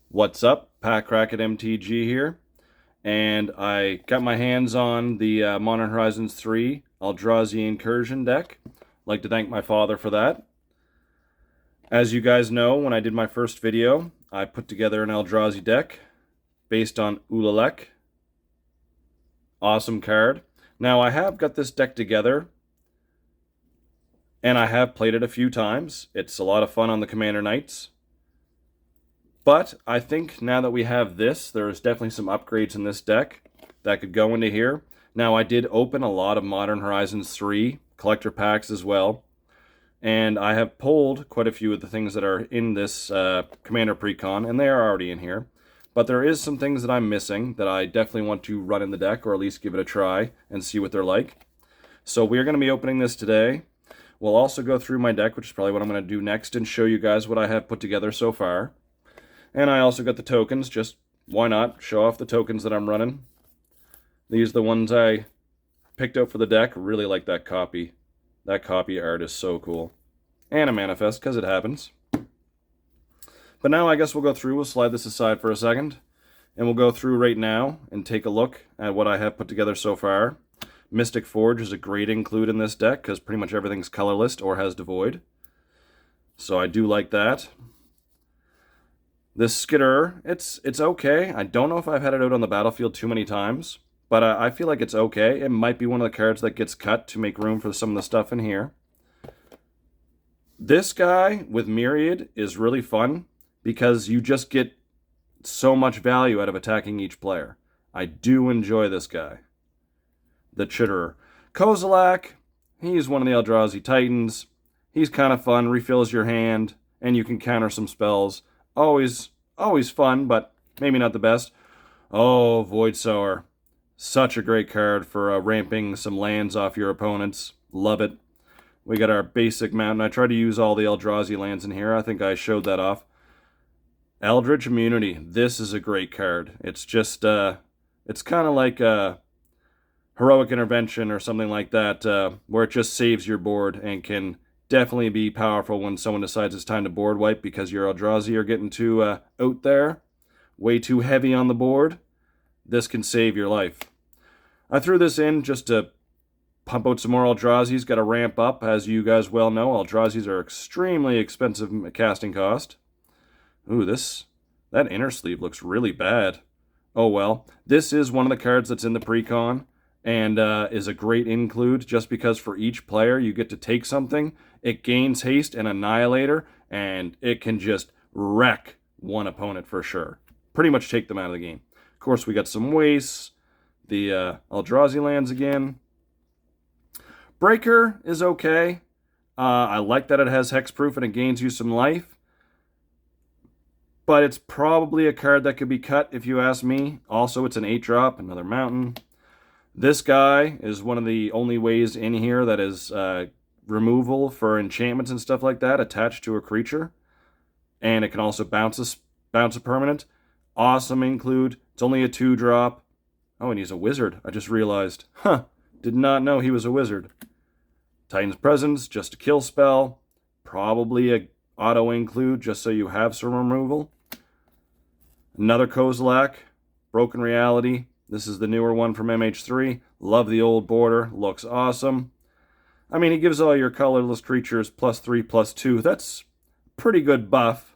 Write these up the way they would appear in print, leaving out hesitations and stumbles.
What's up? Pack Racket MTG here, and I got my hands on the Modern Horizons 3 Eldrazi Incursion deck. I'd like to thank my father for that. As you guys know, when I did my first video, I put together an Eldrazi deck based on Ulalek. Awesome card. Now, I have got this deck together, and I have played it a few times. It's a lot of fun on the Commander nights. But I think now that we have this, there's definitely some upgrades in this deck that could go into here. Now, I did open a lot of Modern Horizons 3 collector packs as well. And I have pulled quite a few of the things that are in this Commander Precon, and they are already in here. But there is some things that I'm missing that I definitely want to run in the deck, or at least give it a try and see what they're like. So we're going to be opening this today. We'll also go through my deck, which is probably what I'm going to do next, and show you guys what I have put together so far. And I also got the tokens, just why not show off the tokens that I'm running. These are the ones I picked out for the deck. Really like that copy. That copy art is so cool. And a manifest, because it happens. But now I guess we'll go through, we'll slide this aside for a second, and we'll go through right now and take a look at what I have put together so far. Mystic Forge is a great include in this deck, because pretty much everything's colorless or has devoid. So I do like that. This Skitterer, it's okay. I don't know if I've had it out on the battlefield too many times, but I feel like it's okay. It might be one of the cards that gets cut to make room for some of the stuff in here. This guy with Myriad is really fun because you just get so much value out of attacking each player. I do enjoy this guy. The Chitterer. Kozilek, he's one of the Eldrazi Titans. He's kind of fun, refills your hand, and you can counter some spells. Always fun, but maybe not the best. Oh, Voidsower. Such a great card for ramping some lands off your opponents. Love it. We got our basic mountain. I try to use all the Eldrazi lands in here. I think I showed that off. Eldritch Immunity. This is a great card. It's just, it's kind of like a Heroic Intervention or something like that, where it just saves your board and can definitely be powerful when someone decides it's time to board wipe because your Eldrazi are getting too out there, way too heavy on the board. This can save your life. I threw this in just to pump out some more Eldrazi's. Got to ramp up, as you guys well know. Eldrazi's are extremely expensive casting cost. Ooh, that inner sleeve looks really bad. Oh well. This is one of the cards that's in the Precon, and is a great include just because for each player you get to take something. It gains haste and Annihilator, and it can just wreck one opponent for sure. Pretty much take them out of the game. Of course, we got some wastes. The Eldrazi lands again. Breaker is okay. I like that it has hexproof and it gains you some life. But it's probably a card that could be cut if you ask me. Also, it's an 8-drop, another mountain. This guy is one of the only ways in here that is removal for enchantments and stuff like that attached to a creature. And it can also bounce a permanent. Awesome include. It's only a 2-drop. Oh, and he's a wizard. I just realized. Huh. Did not know he was a wizard. Titan's Presence, just a kill spell. Probably a auto include, just so you have some removal. Another Kozilek. Broken Reality. This is the newer one from MH3. Love the old border. Looks awesome. I mean, he gives all your colorless creatures +3/+2. That's pretty good buff.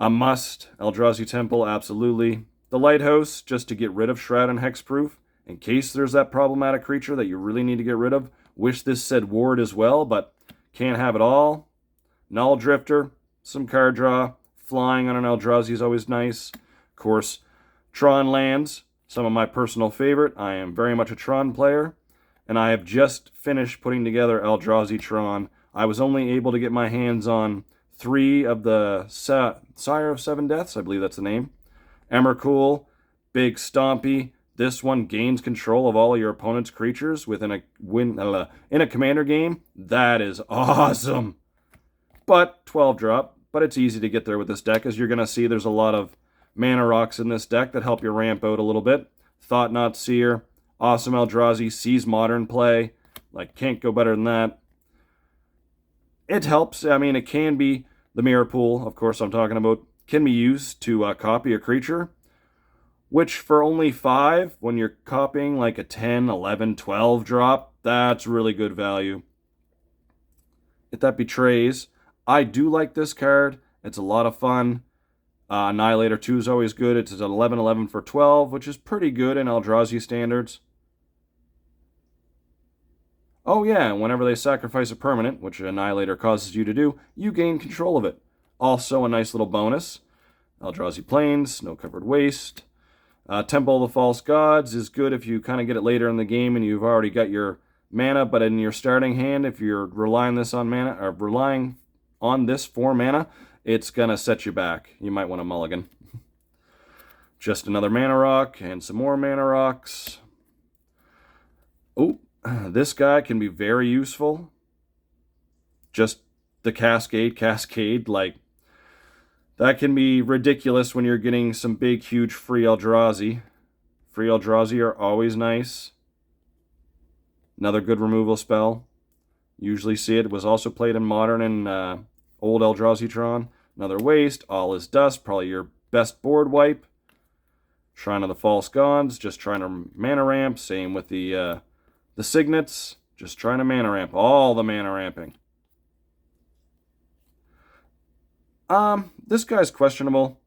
A must. Eldrazi Temple, absolutely. The Lighthouse, just to get rid of Shroud and Hexproof, in case there's that problematic creature that you really need to get rid of. Wish this said Ward as well, but can't have it all. Null Drifter, some card draw. Flying on an Eldrazi is always nice. Of course, Tron lands, some of my personal favorite. I am very much a Tron player, and I have just finished putting together Eldrazi Tron. I was only able to get my hands on 3 of the Sire of Seven Deaths, I believe that's the name. Emrakul, Big Stompy. This one gains control of all of your opponent's creatures within in a commander game. That is awesome. But 12-drop, but it's easy to get there with this deck, as you're going to see there's a lot of mana rocks in this deck that help you ramp out a little bit. Thought Not Seer, awesome Eldrazi, sees modern play. Like, can't go better than that. It helps. I mean, it can be the Mirror Pool, of course I'm talking about. can be used to copy a creature, which for only 5, when you're copying like a 10, 11, 12 drop, that's really good value. If that betrays, I do like this card. It's a lot of fun. Annihilator 2 is always good. It's an 11/11 for 12, which is pretty good in Eldrazi standards. Oh yeah, whenever they sacrifice a permanent, which Annihilator causes you to do, you gain control of it. Also a nice little bonus. Eldrazi Plains, Snow-Covered Waste. Temple of the False Gods is good if you kind of get it later in the game and you've already got your mana, but in your starting hand, if you're relying on this for mana, it's gonna set you back. You might want to mulligan. Just another mana rock and some more mana rocks. Oh, this guy can be very useful. Just the cascade, like that can be ridiculous when you're getting some big, huge free Eldrazi. Free Eldrazi are always nice. Another good removal spell. Usually see it. It was also played in Modern and old Eldrazi-tron. Another waste. All is Dust. Probably your best board wipe. Shrine of the False Gods. Just trying to mana ramp. Same with the Signets. Just trying to mana ramp. All the mana ramping. This guy's questionable.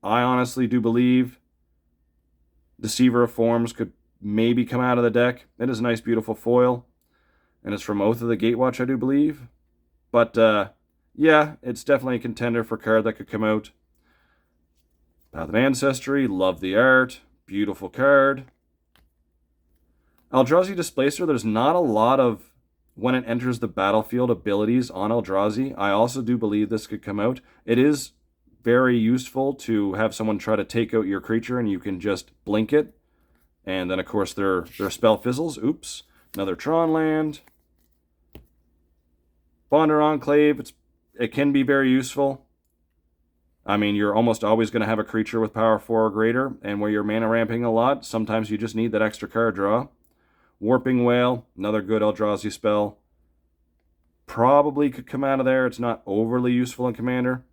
I honestly do believe Deceiver of Forms could maybe come out of the deck. It is a nice, beautiful foil. And it's from Oath of the Gatewatch, I do believe. But, yeah, it's definitely a contender for a card that could come out. Path of Ancestry, love the art. Beautiful card. Eldrazi Displacer, there's not a lot of, when it enters the battlefield, abilities on Eldrazi. I also do believe this could come out. It is very useful to have someone try to take out your creature and you can just blink it. And then, of course, their spell fizzles. Oops. Another Tron land. Bonder Enclave, it can be very useful. I mean, you're almost always going to have a creature with power 4 or greater, and where you're mana ramping a lot, sometimes you just need that extra card draw. Warping Whale, another good Eldrazi spell. Probably could come out of there. It's not overly useful in Commander.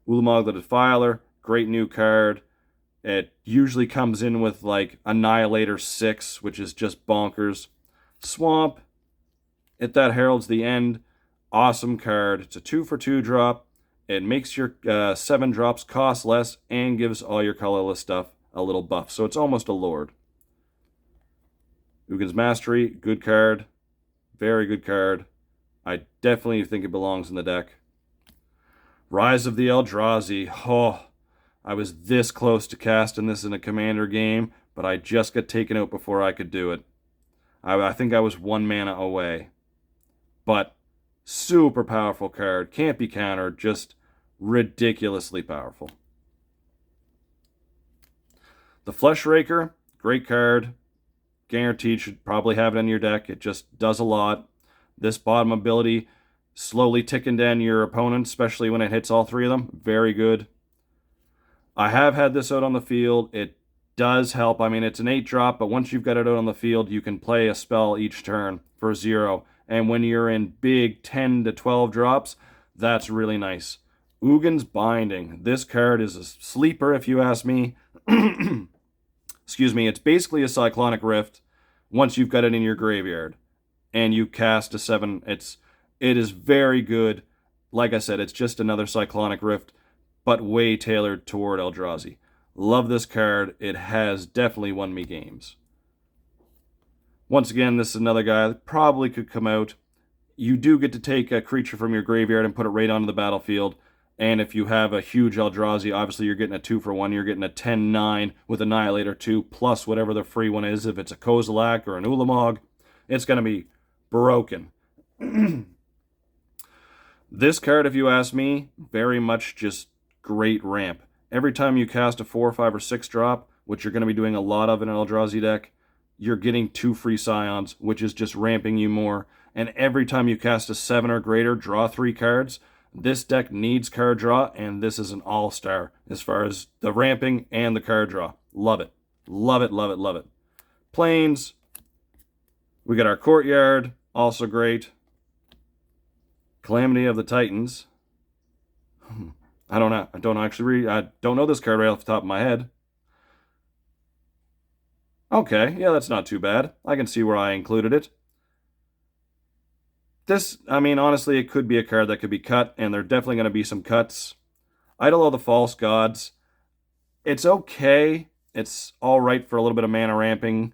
Ulamog the Defiler, great new card. It usually comes in with like Annihilator 6, which is just bonkers. Swamp, that heralds the end. Awesome card. It's a 2/2 drop. It makes your 7 drops cost less and gives all your colorless stuff a little buff. So it's almost a Lord. Ugin's Mastery, good card. Very good card. I definitely think it belongs in the deck. Rise of the Eldrazi. Oh, I was this close to casting this in a Commander game, but I just got taken out before I could do it. I think I was 1 mana away. But super powerful card. Can't be countered. Just ridiculously powerful. The Fleshraker, great card. Guaranteed should probably have it in your deck. It just does a lot. This bottom ability, slowly ticking down your opponent, especially when it hits all 3 of them. Very good. I have had this out on the field. It does help. I mean, it's an 8 drop, but once you've got it out on the field, you can play a spell each turn for 0. And when you're in big 10 to 12 drops, that's really nice. Ugin's Binding. This card is a sleeper, if you ask me. Excuse me. It's basically a Cyclonic Rift once you've got it in your graveyard. And you cast a 7. It is very good. Like I said, it's just another Cyclonic Rift, but way tailored toward Eldrazi. Love this card. It has definitely won me games. Once again, this is another guy that probably could come out. You do get to take a creature from your graveyard and put it right onto the battlefield. And if you have a huge Eldrazi, obviously you're getting a 2-for-1. You're getting a 10/9 with Annihilator 2, plus whatever the free one is. If it's a Kozilek or an Ulamog, it's going to be broken. This card, if you ask me, very much just great ramp. Every time you cast a 4, 5, or 6 drop, which you're going to be doing a lot of in an Eldrazi deck, you're getting 2 free Scions, which is just ramping you more. And every time you cast a 7 or greater, draw 3 cards. This deck needs card draw, and this is an all-star as far as the ramping and the card draw. Love it. Love it, love it, love it. Plains. We got our Courtyard, also great. Calamity of the Titans. I don't know. I don't actually read. I don't know this card right off the top of my head. Okay, yeah, that's not too bad. I can see where I included it. This, I mean, honestly, it could be a card that could be cut, and there are definitely going to be some cuts. Idol of the False Gods. It's okay. It's all right for a little bit of mana ramping.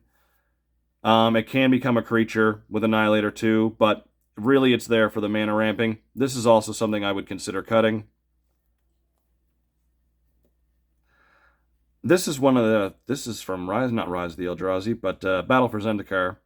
It can become a creature with Annihilator too, but really it's there for the mana ramping. This is also something I would consider cutting. This is one of the, this is from Rise, not Rise of the Eldrazi, but Battle for Zendikar.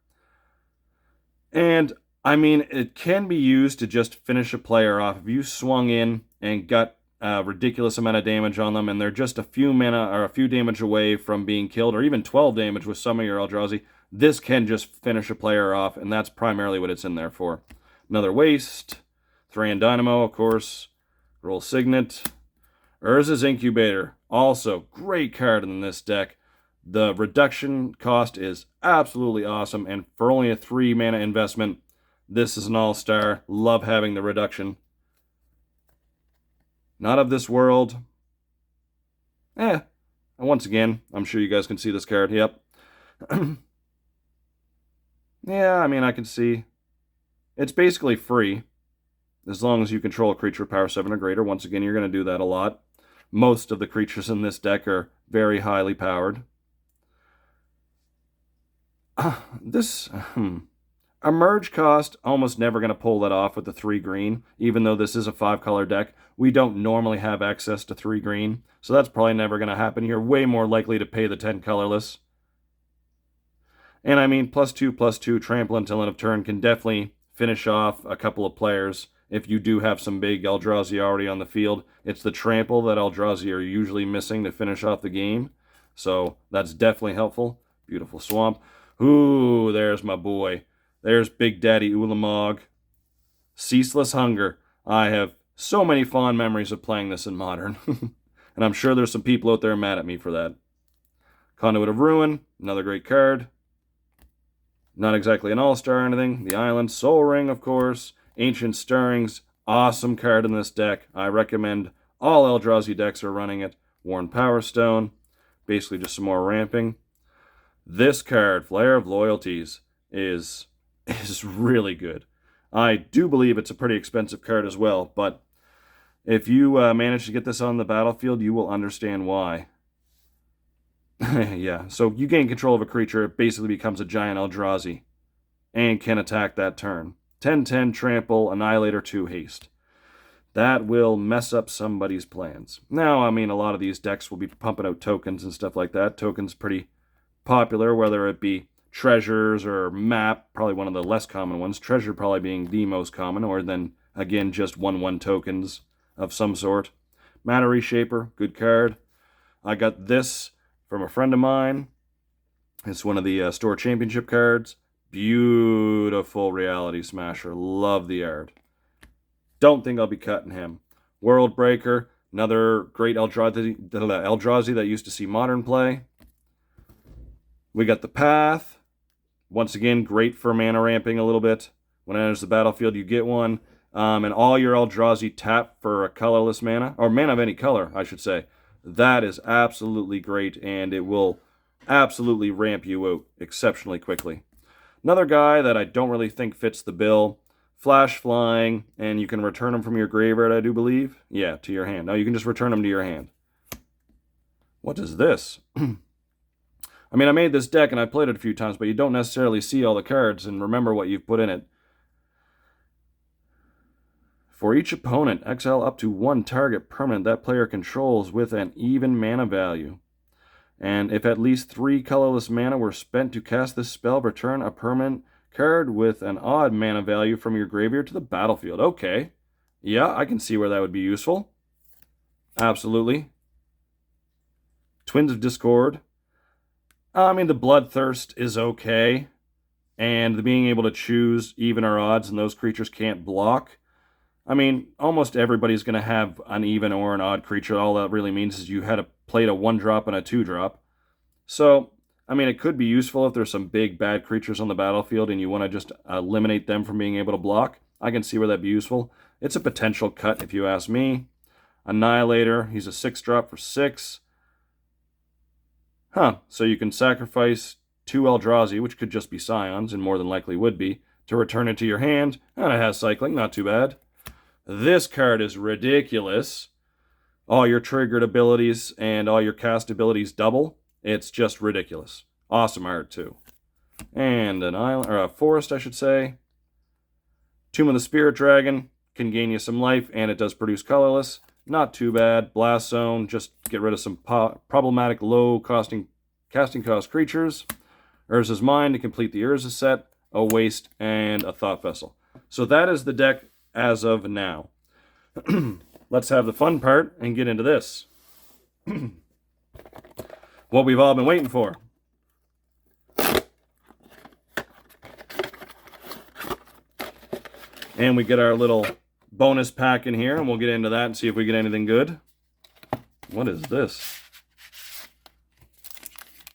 And, I mean, it can be used to just finish a player off. If you swung in and got a ridiculous amount of damage on them, and they're just a few mana or a few damage away from being killed, or even 12 damage with some of your Eldrazi, this can just finish a player off, and that's primarily what it's in there for. Another Waste, Thran Dynamo, of course, Roll Signet, Urza's Incubator, also great card in this deck. The reduction cost is absolutely awesome, and for only a 3 mana investment, this is an all-star. Love having the reduction. Not of this world. Once again, I'm sure you guys can see this card. Yep. Yeah, I mean, I can see. It's basically free, as long as you control a creature with power 7 or greater. Once again, you're going to do that a lot. Most of the creatures in this deck are very highly powered. A merge cost, almost never going to pull that off with the 3 green, even though this is a 5-color deck. We don't normally have access to 3 green, so that's probably never going to happen. You're way more likely to pay the 10 colorless. And I mean, +2/+2 trample until end of turn can definitely finish off a couple of players. If you do have some big Eldrazi already on the field, it's the trample that Eldrazi are usually missing to finish off the game. So that's definitely helpful. Beautiful Swamp. Ooh, there's my boy. There's Big Daddy Ulamog. Ceaseless Hunger. I have so many fond memories of playing this in Modern. And I'm sure there's some people out there mad at me for that. Conduit of Ruin. Another great card. Not exactly an all-star or anything. The Island. Soul Ring, of course. Ancient Stirrings. Awesome card in this deck. I recommend all Eldrazi decks are running it. Worn Power Stone. Basically just some more ramping. This card, Flare of Loyalties, is really good. I do believe it's a pretty expensive card as well, but if you manage to get this on the battlefield, you will understand why. Yeah, so you gain control of a creature, it basically becomes a giant Eldrazi, and can attack that turn. 10/10 trample, Annihilator 2 haste. That will mess up somebody's plans. Now, I mean, a lot of these decks will be pumping out tokens and stuff like that. Tokens pretty popular, whether it be treasures or map, probably one of the less common ones. Treasure probably being the most common, or then, again, just 1/1 tokens of some sort. Mana Reshaper, good card. I got this from a friend of mine. It's one of the store championship cards. Beautiful Reality Smasher. Love the art. Don't think I'll be cutting him. World Breaker, another great Eldrazi that used to see Modern play. We got the Path. Once again, great for mana ramping a little bit. When it enters the battlefield, you get one. And all your Eldrazi tap for a colorless mana, or mana of any color, I should say. That is absolutely great, and it will absolutely ramp you out exceptionally quickly. Another guy that I don't really think fits the bill, Flash Flying, and you can return them from your graveyard, I do believe. Yeah, to your hand. Now you can just return them to your hand. What is this? I mean, I made this deck and I played it a few times, but you don't necessarily see all the cards and remember what you've put in it. For each opponent, exile up to 1 target permanent that player controls with an even mana value. And if at least 3 colorless mana were spent to cast this spell, return a permanent card with an odd mana value from your graveyard to the battlefield. Okay. Yeah, I can see where that would be useful. Absolutely. Twins of Discord. I mean, the Bloodthirst is okay. And the being able to choose even or odds and those creatures can't block. I mean, almost everybody's going to have an even or an odd creature. All that really means is you had played a 1-drop and a 2-drop. So, I mean, it could be useful if there's some big bad creatures on the battlefield and you want to just eliminate them from being able to block. I can see where that'd be useful. It's a potential cut if you ask me. Annihilator, he's a 6-drop for 6. So you can sacrifice 2 Eldrazi, which could just be Scions, and more than likely would be, to return it to your hand, and it has cycling, not too bad. This card is ridiculous. All your triggered abilities and all your cast abilities double. It's just ridiculous. Awesome art, too. And an island, or a forest, I should say. Tomb of the Spirit Dragon can gain you some life, and it does produce colorless. Not too bad. Blast Zone, just get rid of some problematic low casting cost creatures. Urza's Mind to complete the Urza set, a Waste, and a Thought Vessel. So that is the deck as of now. Let's have the fun part and get into this. What we've all been waiting for. And we get our little bonus pack in here, and we'll get into that and see if we get anything good. What is this?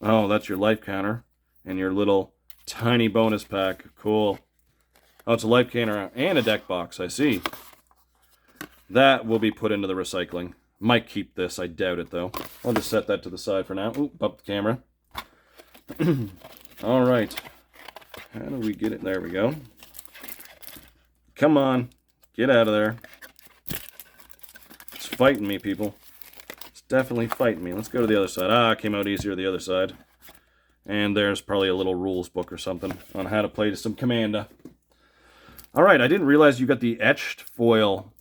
Oh, that's your life counter and your little tiny bonus pack. Cool. Oh, it's a life counter and a deck box, I see. That will be put into the recycling. Might keep this, I doubt it though. I'll just set that to the side for now. Ooh, bump the camera. All right. How do we get it? There we go. Come on. Get out of there. It's fighting me, people. It's definitely fighting me. Let's go to the other side. It came out easier the other side. And there's probably a little rules book or something on how to play some Commander. Alright, I didn't realize you got the etched foil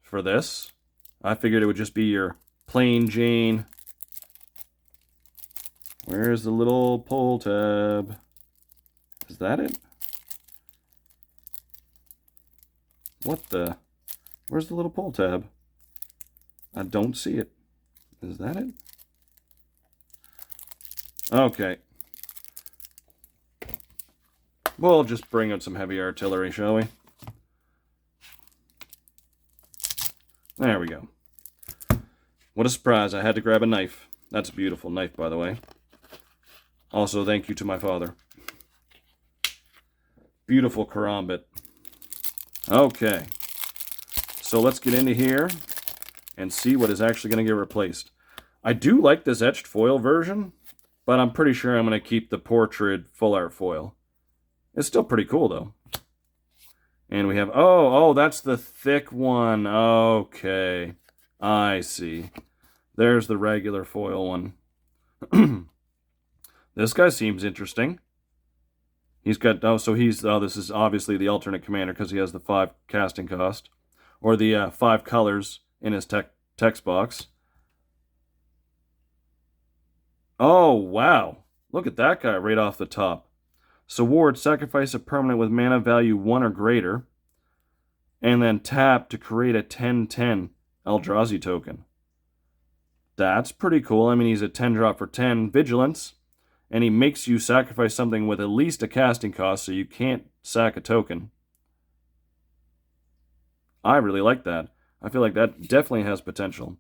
for this. I figured it would just be your plain Jane. Where's the little pull tab? Is that it? What the? Where's the little pull tab? I don't see it. Is that it? Okay. We'll just bring out some heavy artillery, shall we? There we go. What a surprise. I had to grab a knife. That's a beautiful knife, by the way. Also, thank you to my father. Beautiful karambit. Okay. So let's get into here and see what is actually going to get replaced. I do like this etched foil version, but I'm pretty sure I'm going to keep the portrait full art foil. It's still pretty cool, though. And we have... Oh, that's the thick one. Okay. I see. There's the regular foil one. This guy seems interesting. He's got... this is obviously the alternate commander because he has the 5 casting cost. Or the 5 colors in his text box. Oh, wow. Look at that guy right off the top. So ward, sacrifice a permanent with mana value 1 or greater, and then tap to create a 10/10 Eldrazi token. That's pretty cool. I mean, he's a 10-drop for 10 vigilance, and he makes you sacrifice something with at least a casting cost, so you can't sack a token. I really like that. I feel like that definitely has potential.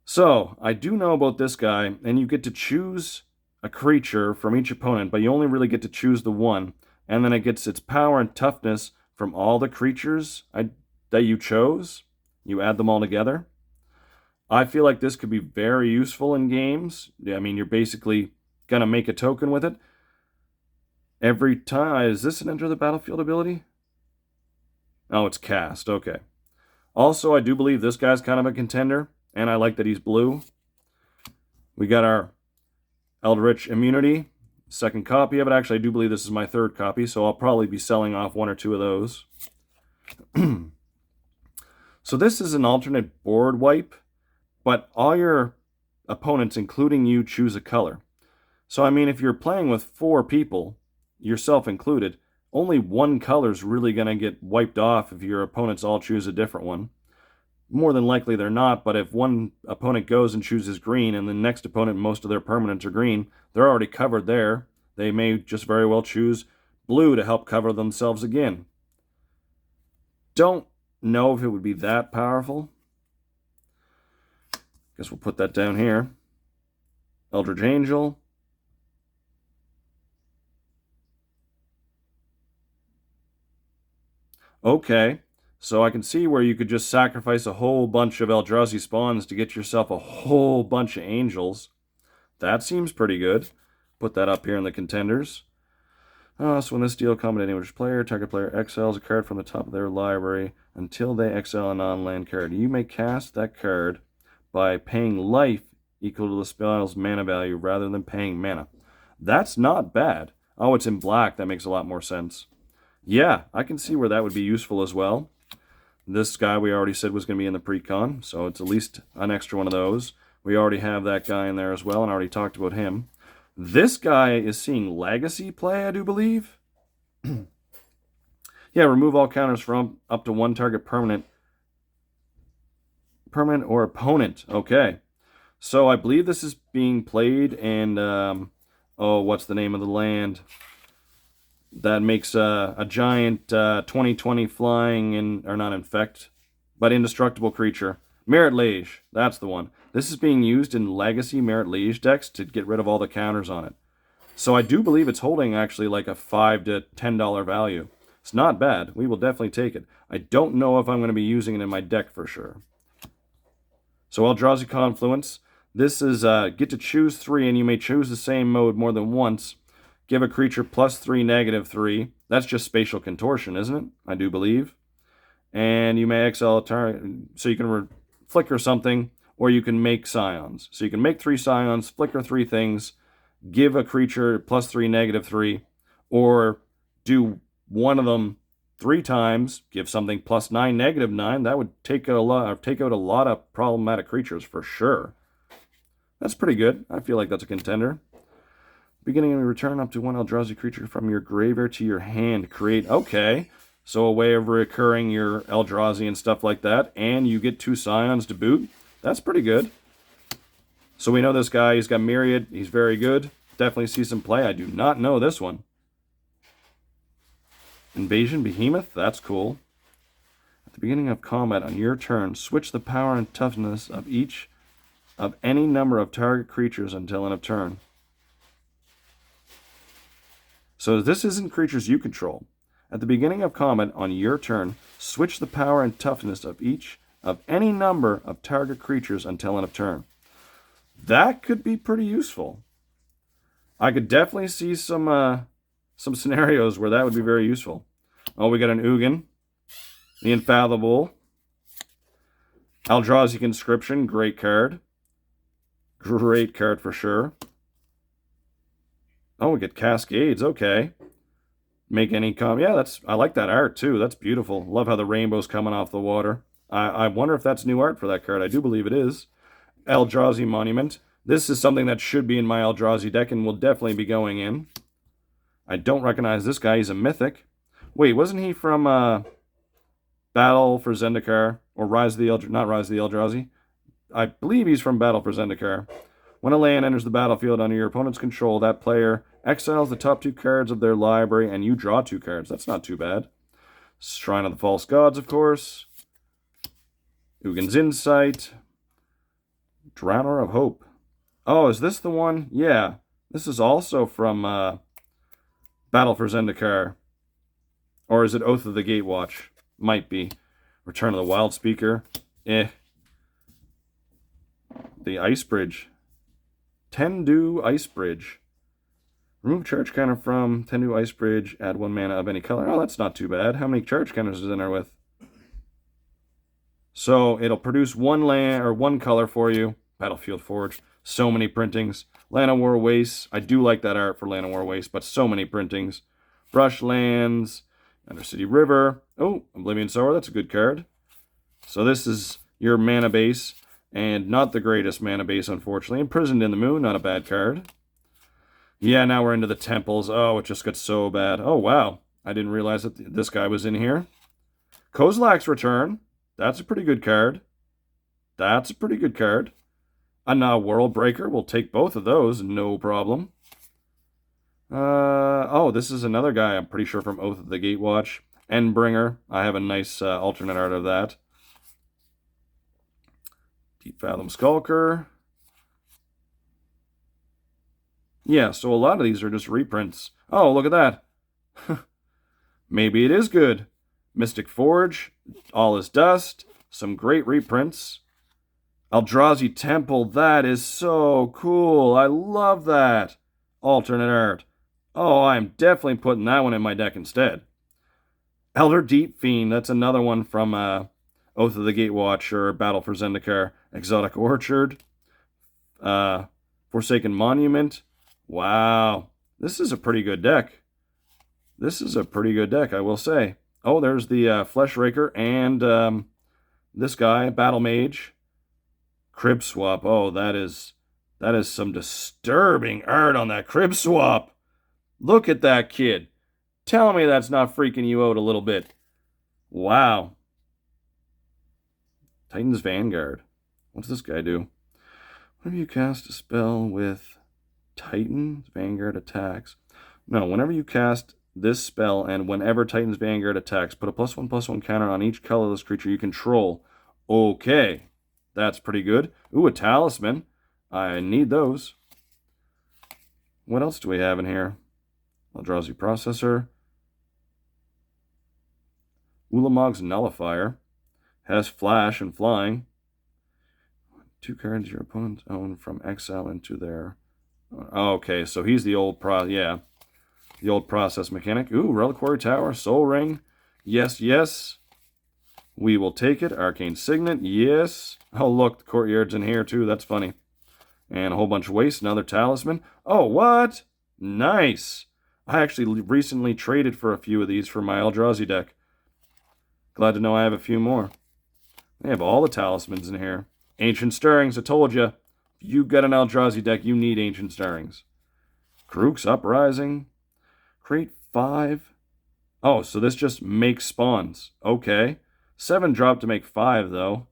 So, I do know about this guy, and you get to choose a creature from each opponent, but you only really get to choose the one, and then it gets its power and toughness from all the creatures that you chose. You add them all together. I feel like this could be very useful in games. I mean, you're basically going to make a token with it. Every time... Is this an Enter the Battlefield ability? Oh, it's cast. Okay. Also, I do believe this guy's kind of a contender, and I like that he's blue. We got our Eldritch Immunity, second copy of it. Actually, I do believe this is my 3rd copy, so I'll probably be selling off 1 or 2 of those. So this is an alternate board wipe, but all your opponents, including you, choose a color. So, I mean, if you're playing with 4 people, yourself included, only one color's really going to get wiped off if your opponents all choose a different one. More than likely they're not, but if one opponent goes and chooses green and the next opponent, most of their permanents are green, they're already covered there. They may just very well choose blue to help cover themselves again. Don't know if it would be that powerful. Guess we'll put that down here. Eldritch Angel. Okay. So I can see where you could just sacrifice a whole bunch of Eldrazi spawns to get yourself a whole bunch of angels. That seems pretty good. Put that up here in the contenders. So when this deal comes to any player, target player exiles a card from the top of their library until they exile a non-land card. You may cast that card by paying life equal to the spell's mana value rather than paying mana. That's not bad. Oh, it's in black. That makes a lot more sense. Yeah, I can see where that would be useful as well. This guy we already said was going to be in the pre-con, so it's at least an extra one of those. We already have that guy in there as well, and I already talked about him. This guy is seeing legacy play, I do believe. Yeah, remove all counters from up to one target permanent or opponent. Okay. So I believe this is being played, and what's the name of the land that makes a giant 2020 flying or not infect, but indestructible creature? Merit Liege, that's the one. This is being used in Legacy Merit Liege decks to get rid of all the counters on it. So I do believe it's holding actually like a $5 to $10 value. It's not bad. We will definitely take it. I don't know if I'm going to be using it in my deck for sure. So Eldrazi Confluence. This is get to choose 3, and you may choose the same mode more than once. Give a creature +3, -3. That's just Spatial Contortion, isn't it? I do believe. And you may exile a target, so you can flicker something, or you can make Scions. So you can make 3 Scions, flicker 3 things, give a creature +3, -3, or do one of them 3 times, give something +9, -9. That would take out a lot of problematic creatures for sure. That's pretty good. I feel like that's a contender. Beginning of return up to 1 Eldrazi creature from your graveyard to your hand. Create. Okay. So a way of recurring your Eldrazi and stuff like that. And you get 2 Scions to boot. That's pretty good. So we know this guy. He's got Myriad. He's very good. Definitely see some play. I do not know this one. Invasion Behemoth. That's cool. At the beginning of combat on your turn, switch the power and toughness of each of any number of target creatures until end of turn. So this isn't creatures you control. At the beginning of combat on your turn, switch the power and toughness of each of any number of target creatures until end of turn. That could be pretty useful. I could definitely see some scenarios where that would be very useful. Oh, we got an Ugin, the Infallible, Eldrazi Conscription, great card. Great card for sure. Oh, we get Cascades. Okay. Make any yeah, I like that art too. That's beautiful. Love how the rainbow's coming off the water. I wonder if that's new art for that card. I do believe it is. Eldrazi Monument. This is something that should be in my Eldrazi deck and will definitely be going in. I don't recognize this guy. He's a mythic. Wait, wasn't he from Battle for Zendikar? Or Rise of the Eldrazi? I believe he's from Battle for Zendikar. When a land enters the battlefield under your opponent's control, that player exiles the top 2 cards of their library, and you draw 2 cards. That's not too bad. Shrine of the False Gods, of course. Ugin's Insight. Drowner of Hope. Oh, is this the one? Yeah. This is also from Battle for Zendikar. Or is it Oath of the Gatewatch? Might be. Return of the Wild Speaker. The Ice Bridge. Tendu Ice Bridge. Remove charge counter from Tendu Ice Bridge. Add 1 mana of any color. Oh, that's not too bad. How many charge counters is in there with? So it'll produce 1 land or 1 color for you. Battlefield Forge. So many printings. Land of War Waste. I do like that art for Land of War Waste, but so many printings. Brush Lands. Undercity River. Oh, Oblivion Sower. That's a good card. So this is your mana base. And not the greatest mana base, unfortunately. Imprisoned in the Moon, not a bad card. Yeah, now we're into the temples. Oh, it just got so bad. Oh, wow. I didn't realize that this guy was in here. Kozilek's Return. That's a pretty good card. That's a pretty good card. And now World Breaker. We'll take both of those, no problem. Oh, this is another guy, I'm pretty sure, from Oath of the Gatewatch. Endbringer. I have a nice alternate art of that. Deep Fathom Skulker. Yeah, so a lot of these are just reprints. Oh, look at that. Maybe it is good. Mystic Forge. All Is Dust. Some great reprints. Eldrazi Temple, that is so cool. I love that. Alternate art. Oh, I'm definitely putting that one in my deck instead. Elder Deep Fiend, that's another one from Oath of the Gatewatcher, Battle for Zendikar, Exotic Orchard, Forsaken Monument. Wow, this is a pretty good deck. This is a pretty good deck, I will say. Oh, there's the Flesh Raker and this guy, Battle Mage. Crib Swap. Oh, that is some disturbing art on that Crib Swap. Look at that kid. Tell me that's not freaking you out a little bit. Wow. Titan's Vanguard. What's this guy do? Whenever you cast a spell with Titan's Vanguard attacks. No, whenever you cast this spell and whenever Titan's Vanguard attacks, put a +1/+1 counter on each colorless creature you control. Okay. That's pretty good. Ooh, a Talisman. I need those. What else do we have in here? Eldrazi Processor. Ulamog's Nullifier. Has Flash and Flying. 2 cards your opponents own from exile into their... Okay, so he's the old the old process mechanic. Ooh, Reliquary Tower, Soul Ring. Yes, yes. We will take it. Arcane Signet, yes. Oh, look, the Courtyard's in here too. That's funny. And a whole bunch of waste. Another Talisman. Oh, what? Nice. I actually recently traded for a few of these for my Eldrazi deck. Glad to know I have a few more. They have all the Talismans in here. Ancient Stirrings, I told you. If you got an Eldrazi deck, you need Ancient Stirrings. Krook's Uprising. Create 5. Oh, so this just makes spawns. Okay. 7 drop to make 5, though.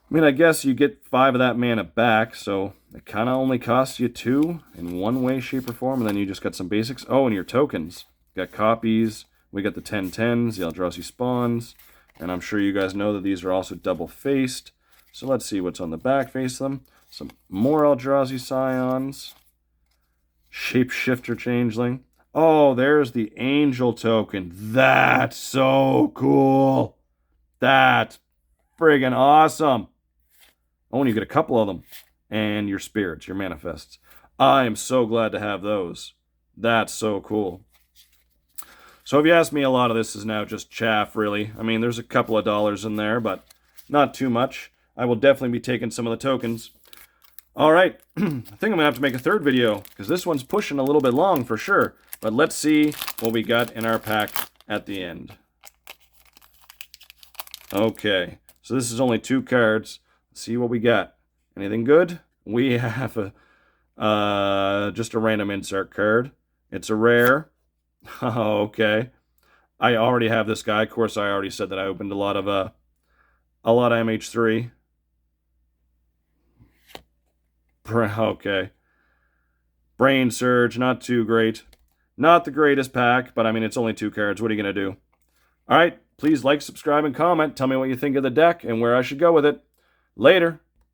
I mean, I guess you get 5 of that mana back, so it kind of only costs you 2 in one way, shape, or form, and then you just got some basics. Oh, and your tokens. Got copies. We got the 10/10s, the Eldrazi spawns, and I'm sure you guys know that these are also double-faced. So let's see what's on the back face of them. Some more Eldrazi Scions. Shapeshifter Changeling. Oh, there's the Angel token. That's so cool. That's friggin' awesome. Oh, and you get a couple of them. And your spirits, your manifests. I am so glad to have those. That's so cool. So if you ask me, a lot of this is now just chaff, really. I mean, there's a couple of dollars in there, but not too much. I will definitely be taking some of the tokens. All right, I think I'm going to have to make a third video, because this one's pushing a little bit long for sure. But let's see what we got in our pack at the end. Okay, so this is only 2 cards. Let's see what we got. Anything good? We have just a random insert card. It's a rare. Okay. I already have this guy. Of course, I already said that I opened a lot of MH3. Okay. Brain Surge, not too great. Not the greatest pack, but I mean, it's only 2 cards. What are you going to do? All right, please like, subscribe, and comment. Tell me what you think of the deck and where I should go with it. Later.